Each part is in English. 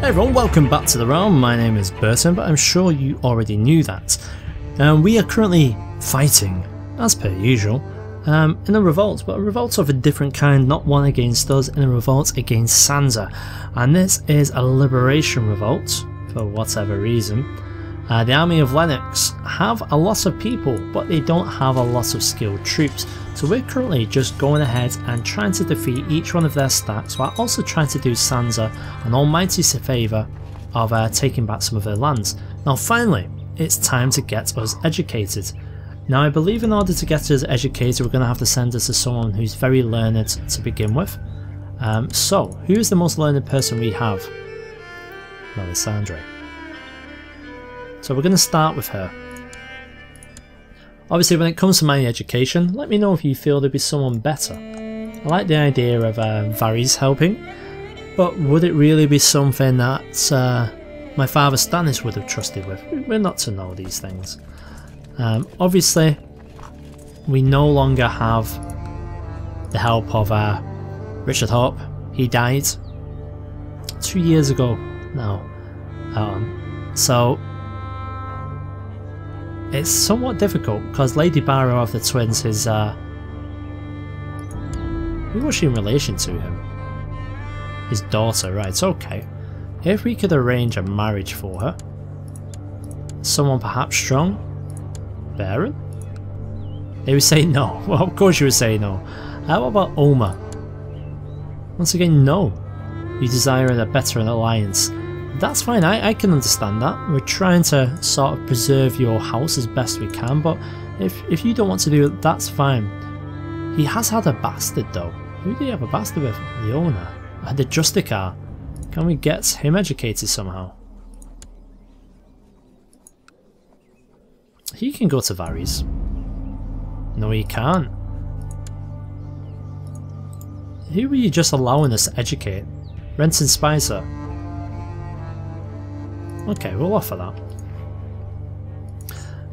Hey everyone, welcome back to the realm. My name is Burton, but I'm sure you already knew that. We are currently fighting, as per usual, in a revolt, but a revolt of a different kind, not one against us, in a revolt against Sansa. And this is a liberation revolt, for whatever reason. The army of Lennox have a lot of people, but they don't have a lot of skilled troops. So we're currently just going ahead and trying to defeat each one of their stacks, while also trying to do Sansa an almighty favour of taking back some of their lands. Now finally, it's time to get us educated. Now I believe in order to get us educated we're going to have to send us to someone who's very learned to begin with. So, who is the most learned person we have? Melisandre. So we're going to start with her. Obviously when it comes to my education, let me know if you feel there'd be someone better. I like the idea of Varys helping, but would it really be something that my father Stannis would have trusted with? We're not to know these things. Obviously we no longer have the help of Richard Hope. He died 2 years ago now. So it's somewhat difficult because Lady Barrow of the Twins is who was she in relation to him? His daughter, right, okay. If we could arrange a marriage for her, someone perhaps strong? Baron? They would say no. Well, of course you would say no. What about Oma? Once again, no. You desire a better alliance. That's fine, I can understand that. We're trying to sort of preserve your house as best we can, but if you don't want to do it, that's fine. He has had a bastard though. Who do you have a bastard with? The owner. The Justicar. Can we get him educated somehow? He can go to Varys. No, he can't. Who were you just allowing us to educate? Renton Spicer. Okay, we'll offer that.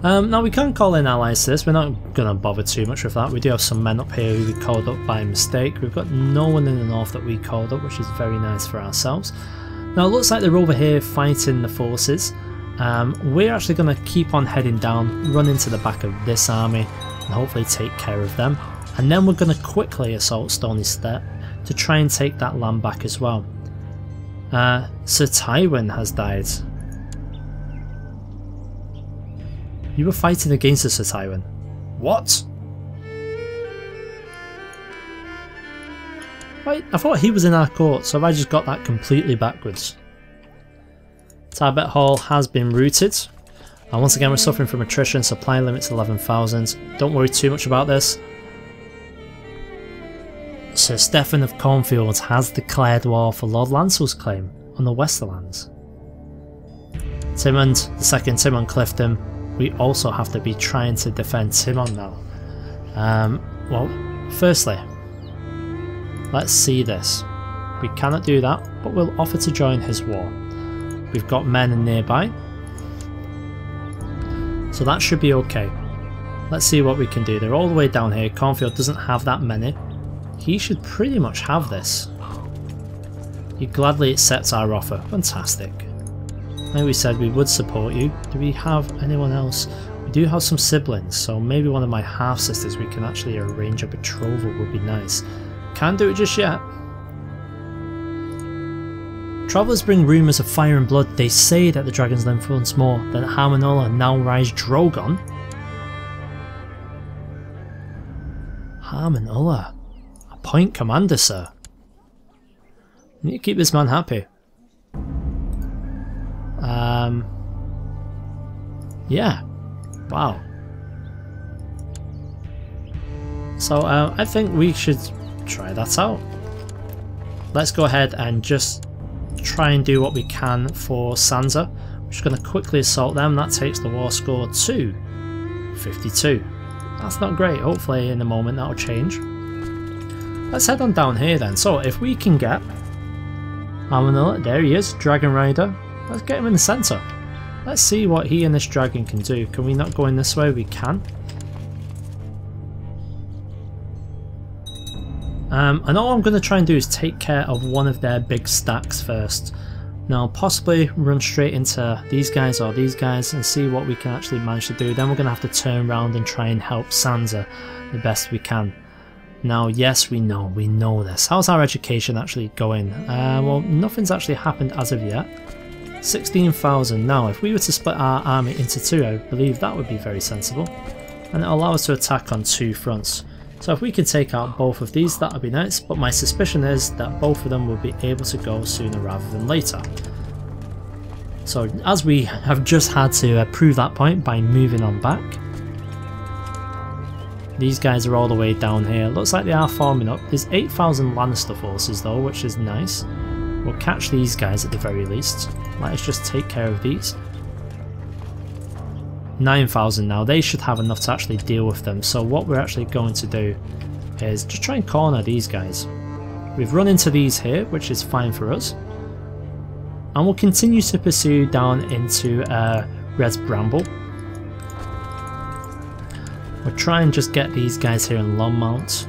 Now we can call in allies to this, we're not going to bother too much with that. We do have some men up here who we called up by mistake. We've got no one in the north that we called up, which is very nice for ourselves. Now it looks like they're over here fighting the forces. We're actually going to keep on heading down, run into the back of this army and hopefully take care of them. And then we're going to quickly assault Stony Step to try and take that land back as well. Sir Tywin has died. You were fighting against the Sir Tywin. What? Wait, I thought he was in our court, so have I just got that completely backwards? Tarbet Hall has been routed. And once again we're suffering from attrition, supply limit's 11,000. Don't worry too much about this. Sir Stephen of Cornfield has declared war for Lord Lancel's claim on the Westerlands. Timond, the second Timon Clifton, we also have to be trying to defend Timon now. Well, firstly, let's see this. We cannot do that, but we'll offer to join his war. We've got men nearby, so that should be okay. Let's see what we can do. They're all the way down here. Cornfield doesn't have that many. He should pretty much have this. He gladly accepts our offer. Fantastic. Like we said, we would support you. Do we have anyone else? We do have some siblings, so maybe one of my half-sisters we can actually arrange a betrothal would be nice. Can't do it just yet. Travellers bring rumours of fire and blood. They say that the dragons live once more, that Harmonola now rides Drogon. Harmonola? Appoint commander, sir. We need to keep this man happy. Yeah. Wow. So I think we should try that out. Let's go ahead and just try and do what we can for Sansa. We're just going to quickly assault them. That takes the war score to 52. That's not great. Hopefully in a moment that'll change. Let's head on down here then. So if we can get Harmonola, there he is, Dragon Rider. Let's get him in the centre. Let's see what he and this dragon can do. Can we not go in this way? We can. And all I'm going to try and do is take care of one of their big stacks first. Now possibly run straight into these guys or these guys and see what we can actually manage to do. Then we're going to have to turn around and try and help Sansa the best we can. Now yes, we know this. How's our education actually going? Well, nothing's actually happened as of yet. 16,000. Now if we were to split our army into two, I believe that would be very sensible. And it'll allow us to attack on two fronts. So if we could take out both of these, that would be nice, but my suspicion is that both of them will be able to go sooner rather than later. So as we have just had to prove that point by moving on back. These guys are all the way down here. Looks like they are forming up. There's 8,000 Lannister forces though, which is nice. We'll catch these guys at the very least. Let us just take care of these. 9,000 now, they should have enough to actually deal with them, so what we're actually going to do is just try and corner these guys. We've run into these here, which is fine for us, and we'll continue to pursue down into Res Bramble. We'll try and just get these guys here in Longmount.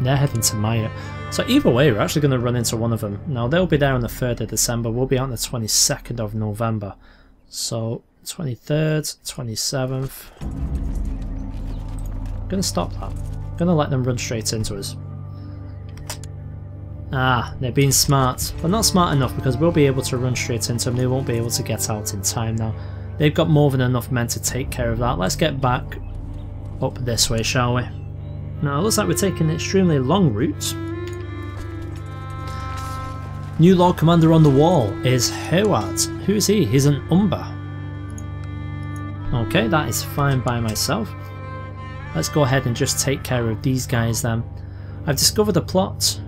They're heading to Maya. So either way, we're actually going to run into one of them. Now they'll be there on the 3rd of December, we'll be on the 22nd of November. So 23rd, 27th. I'm going to stop that. I'm going to let them run straight into us. Ah, they're being smart. But not smart enough because we'll be able to run straight into them. They won't be able to get out in time now. They've got more than enough men to take care of that. Let's get back up this way, shall we? Now it looks like we're taking an extremely long route. New Lord Commander on the wall is Howard. Who is he? He's an Umber. Okay, that is fine by myself. Let's go ahead and just take care of these guys then. I've discovered a plot.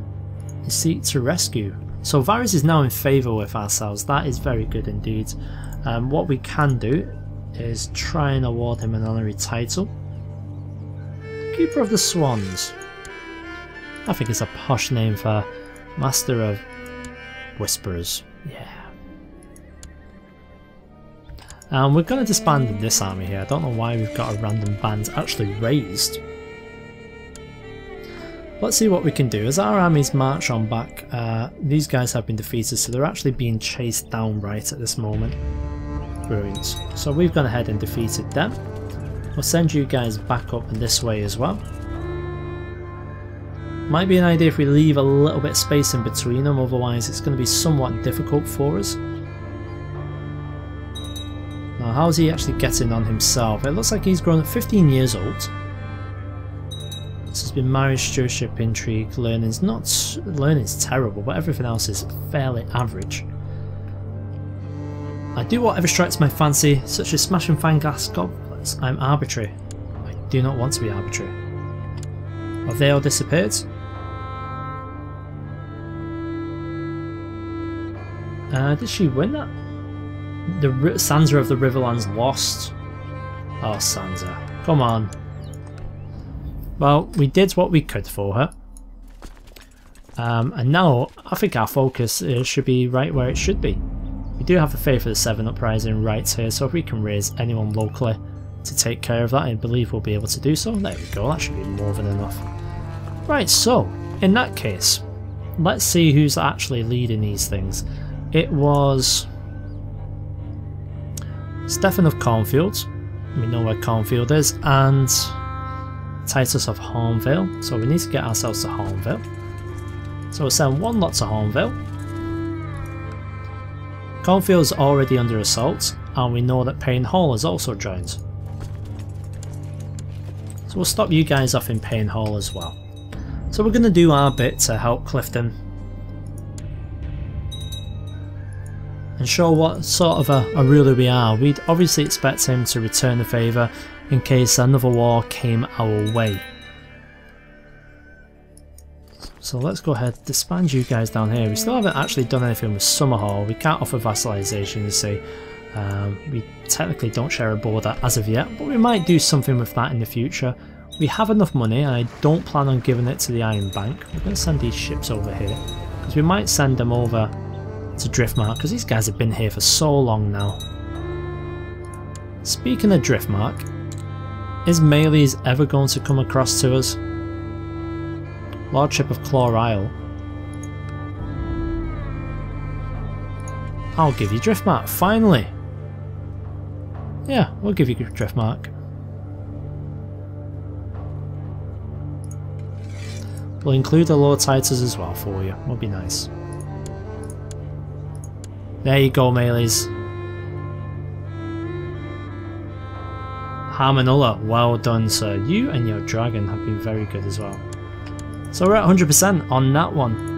Seek to rescue. So Varys is now in favour with ourselves. That is very good indeed. What we can do is try and award him an honorary title. Keeper of the Swans. I think it's a posh name for Master of Whisperers. Yeah. We're going to disband this army here. I don't know why we've got a random band actually raised. Let's see what we can do. As our armies march on back, these guys have been defeated, so they're actually being chased down right at this moment. Brilliant. So we've gone ahead and defeated them. We'll send you guys back up in this way as well. Might be an idea if we leave a little bit of space in between them, otherwise it's going to be somewhat difficult for us. Now how's he actually getting on himself? It looks like he's grown at 15 years old. This has been marriage, stewardship, intrigue, learning's terrible, but everything else is fairly average. I do whatever strikes my fancy, such as smashing fine glass goblets. I'm arbitrary. I do not want to be arbitrary. Have they all disappeared? Did she win that? The Sansa of the Riverlands lost. Oh, Sansa. Come on. Well, we did what we could for her. And now, I think our focus should be right where it should be. We do have the Faith of the Seven Uprising right here, so if we can raise anyone locally to take care of that, I believe we'll be able to do so. There we go, that should be more than enough. Right, so, in that case, let's see who's actually leading these things. It was Stefan of Cornfield, we know where Cornfield is, and Titus of Hornvale, so we need to get ourselves to Hornvale. So we'll send one lot to Hornvale. Cornfield's already under assault, and we know that Payne Hall has also joined. So we'll stop you guys off in Payne Hall as well. So we're going to do our bit to help Clifton and show what sort of a ruler we are. We'd obviously expect him to return the favour in case another war came our way. So let's go ahead and disband you guys down here. We still haven't actually done anything with Summerhall. We can't offer vassalization, you see. We technically don't share a border as of yet, but we might do something with that in the future. We have enough money and I don't plan on giving it to the Iron Bank. We're going to send these ships over here, because we might send them over to Driftmark, because these guys have been here for so long now. Speaking of Driftmark, is Melees ever going to come across to us? Lordship of Claw Isle. I'll give you drift mark, finally. Yeah, we'll give you drift mark. We'll include the lower titles as well for you, will be nice. There you go, melees. Harmonulla, well done, sir. You and your dragon have been very good as well. So we're at 100% on that one.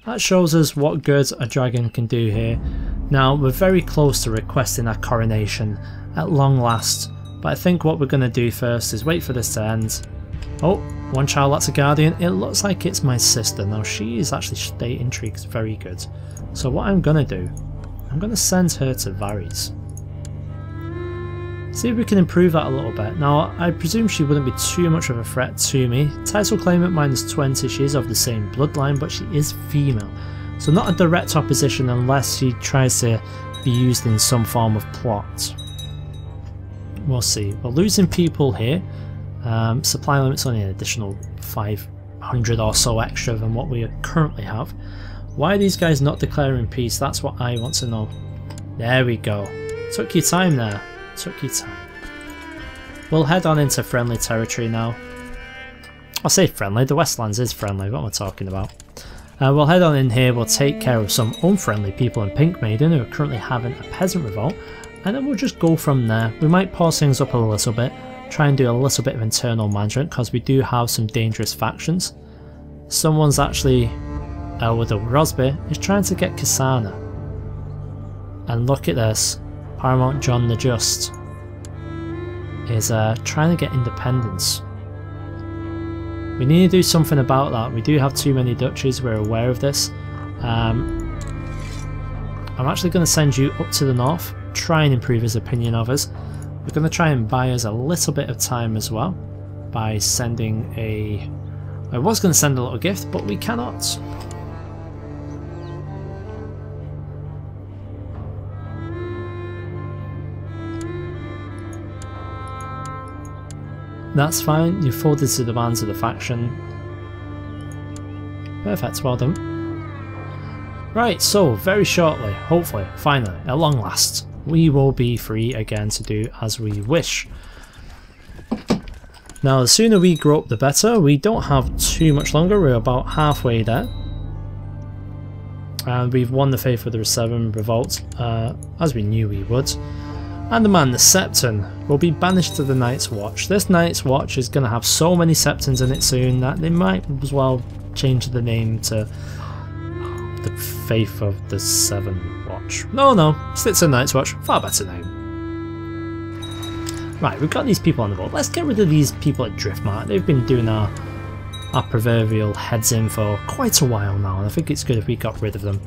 That shows us what good a dragon can do here. Now, we're very close to requesting our coronation at long last, but I think what we're going to do first is wait for this to end. Oh, one child, that's a guardian. It looks like it's my sister. Now, she is actually state intrigue, very good. So what I'm going to do, I'm going to send her to Varys. See if we can improve that a little bit. Now, I presume she wouldn't be too much of a threat to me. Title claimant -20, she is of the same bloodline, but she is female. So not a direct opposition unless she tries to be used in some form of plot. We'll see. We're losing people here. Supply limit's only an additional 500 or so extra than what we currently have. Why are these guys not declaring peace? That's what I want to know. There we go. Took your time there. Took your time. We'll head on into friendly territory now. I'll say friendly, the Westlands is friendly, what am I talking about? We'll head on in here, we'll take care of some unfriendly people in Pink Maiden who are currently having a peasant revolt, and then we'll just go from there. We might pause things up a little bit, try and do a little bit of internal management because we do have some dangerous factions. Someone's actually, with a Rosby, is trying to get Kasana. And look at this. Paramount John the Just is trying to get independence. We need to do something about that. We do have too many duchies, we're aware of this. I'm actually going to send you up to the north, try and improve his opinion of us. We're going to try and buy us a little bit of time as well by sending a... I was going to send a little gift, but we cannot. That's fine, you've folded to the demands of the faction. Perfect, well done. Right, so very shortly, hopefully, finally, at long last, we will be free again to do as we wish. Now, the sooner we grow up the better. We don't have too much longer, we're about halfway there. And we've won the Faith of the Seven Revolt, as we knew we would. And the man, the Septon, will be banished to the Night's Watch. This Night's Watch is going to have so many Septons in it soon that they might as well change the name to the Faith of the Seven Watch. No, it's a Night's Watch, far better name. Right, we've got these people on the board. Let's get rid of these people at Driftmark. They've been doing our proverbial heads in for quite a while now, and I think it's good if we got rid of them.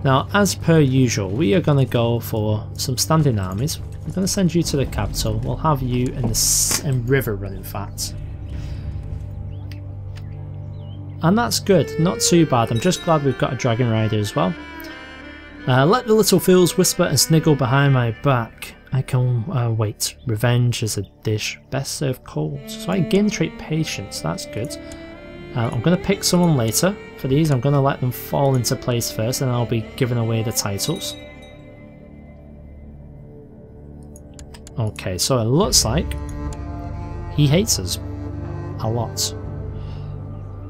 Now, as per usual, we are going to go for some standing armies. We're going to send you to the capital. We'll have you in the river run, in fact. And that's good, not too bad. I'm just glad we've got a dragon rider as well. Let the little fools whisper and sniggle behind my back. I can wait. Revenge is a dish best served cold. So I gain trait patience, that's good. I'm going to pick someone later. For these, I'm going to let them fall into place first, and I'll be giving away the titles. Okay, so it looks like he hates us a lot.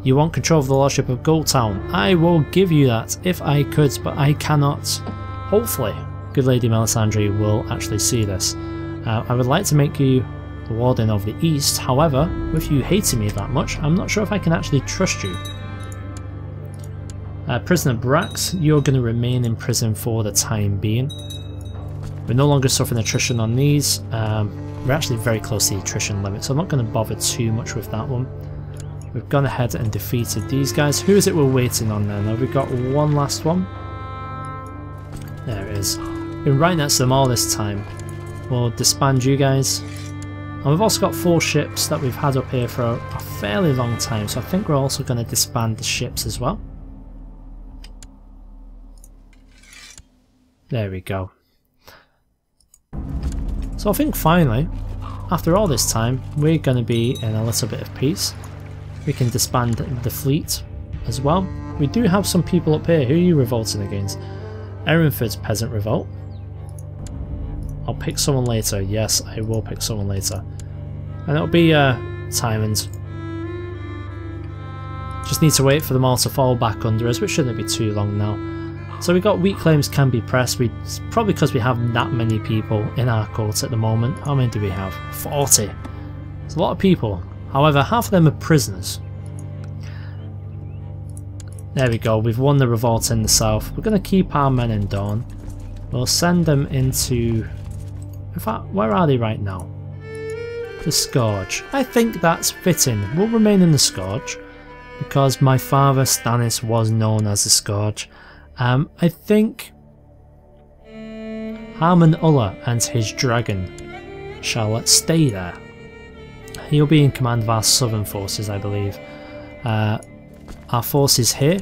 You want control of the Lordship of Goldtown? I will give you that if I could, but I cannot. Hopefully, good Lady Melisandre will actually see this. I would like to make you the Warden of the East, however, with you hating me that much, I'm not sure if I can actually trust you. Prisoner Brax, you're going to remain in prison for the time being. We're no longer suffering attrition on these. We're actually very close to the attrition limit, so I'm not going to bother too much with that one. We've gone ahead and defeated these guys. Who is it we're waiting on then? Have we got one last one? There it is. Been right next to them all this time. We'll disband you guys. And we've also got 4 ships that we've had up here for a fairly long time, so I think we're also going to disband the ships as well. There we go. So I think finally after all this time, we're going to be in a little bit of peace. We can disband the fleet as well. We do have some people up here. Who are you revolting against? Erinford's Peasant Revolt. I'll pick someone later. Yes, I will pick someone later. And it'll be Tyrant. Just need to wait for them all to fall back under us, which shouldn't be too long now. So we got weak claims can be pressed. Probably because we have that many people in our court at the moment. How many do we have? 40. It's a lot of people. However, half of them are prisoners. There we go. We've won the revolt in the south. We're going to keep our men in Dawn. We'll send them into... In fact, where are they right now? The Scourge. I think that's fitting. We'll remain in the Scourge because my father Stannis was known as the Scourge. I think Harmon Ulla and his dragon shall stay there. He'll be in command of our southern forces, I believe. Our forces here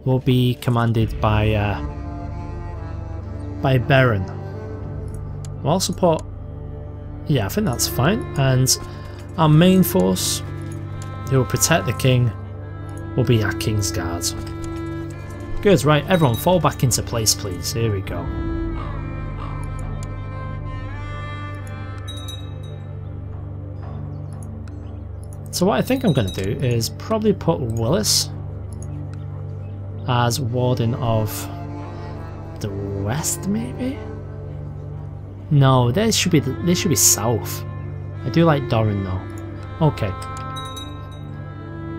will be commanded by Baron. We'll support. Yeah, I think that's fine. And our main force, who will protect the king, will be our King's Guard. Good, right, everyone fall back into place, please. Here we go. So what I think I'm going to do is probably put Willis as Warden of the West, maybe? No, they should be south. I do like Doran though. Okay.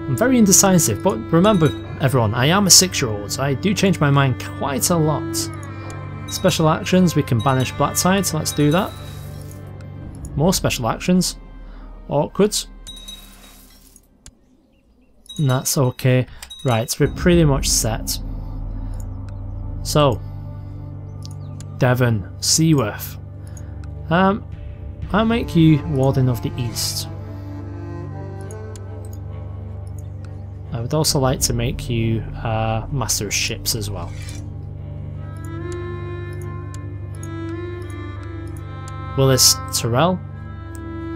I'm very indecisive, but remember everyone, I am a 6-year-old, so I do change my mind quite a lot. Special actions, we can banish Blacktide, so let's do that. More special actions. Awkward. And that's okay. Right, we're pretty much set. So, Devon, Seaworth. I'll make you Warden of the East. I would also like to make you Master of Ships as well. Willis Tyrell.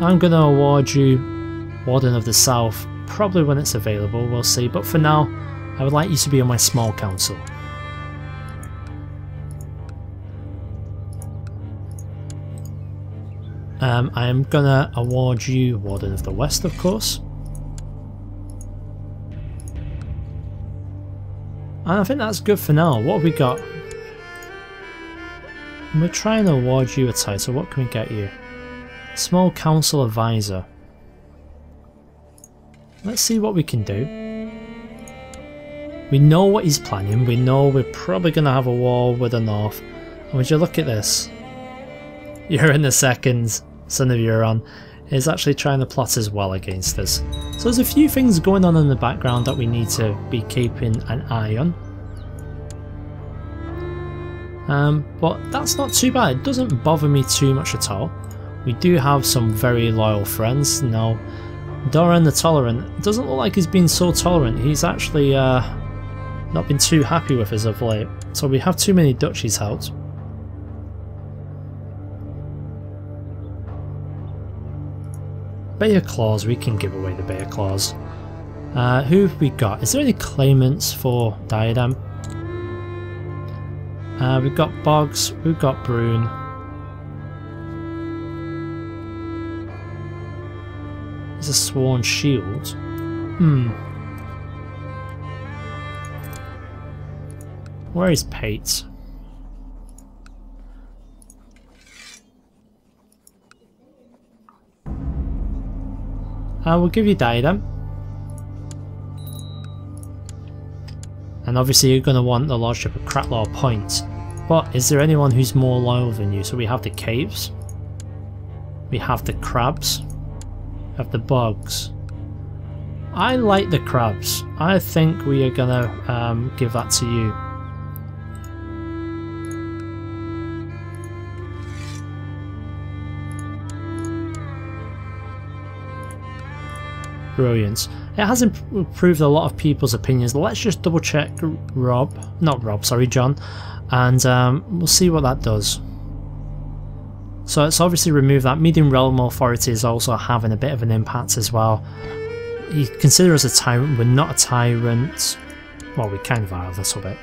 I'm going to award you Warden of the South, probably when it's available, we'll see, but for now I would like you to be on my small council. I am going to award you Warden of the West, of course. And I think that's good for now. What have we got? We're trying to award you a title. What can we get you? Small Council Advisor. Let's see what we can do. We know what he's planning. We know we're probably going to have a war with the North. And would you look at this? Euron II, son of Euron, is actually trying to plot as well against us. So there's a few things going on in the background that we need to be keeping an eye on. But that's not too bad. It doesn't bother me too much at all. We do have some very loyal friends. Now, Doran the Tolerant doesn't look like he's been so tolerant. He's actually not been too happy with us of late. So we have too many duchies helped. Bear Claws, we can give away the Bear Claws. Who have we got? Is there any claimants for Diadem? We've got Boggs, we've got Brune. There's a Sworn Shield. Where is Pate? We'll give you Diadem. And obviously you're going to want the Lordship of Cratlaw Point. But is there anyone who's more loyal than you? So we have the Caves. We have the Crabs. We have the Bugs. I like the Crabs. I think we are going to give that to you. Brilliant. It has improved a lot of people's opinions. Let's just double check John, and we'll see what that does. So it's obviously removed that. Medium Realm Authority is also having a bit of an impact as well. You consider us a tyrant, we're not a tyrant. Well, we kind of are a little bit.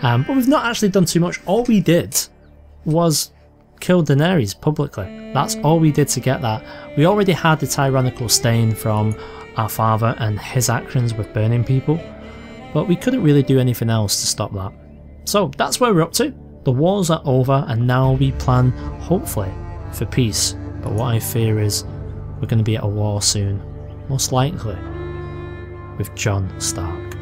But we've not actually done too much. All we did was kill Daenerys publicly. That's all we did to get that. We already had the tyrannical stain from our father and his actions with burning people, but we couldn't really do anything else to stop that. So that's where we're up to. The wars are over and now we plan, hopefully, for peace. But what I fear is we're going to be at a war soon. Most likely with Jon Stark.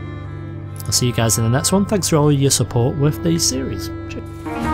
I'll see you guys in the next one. Thanks for all your support with the series. Cheers.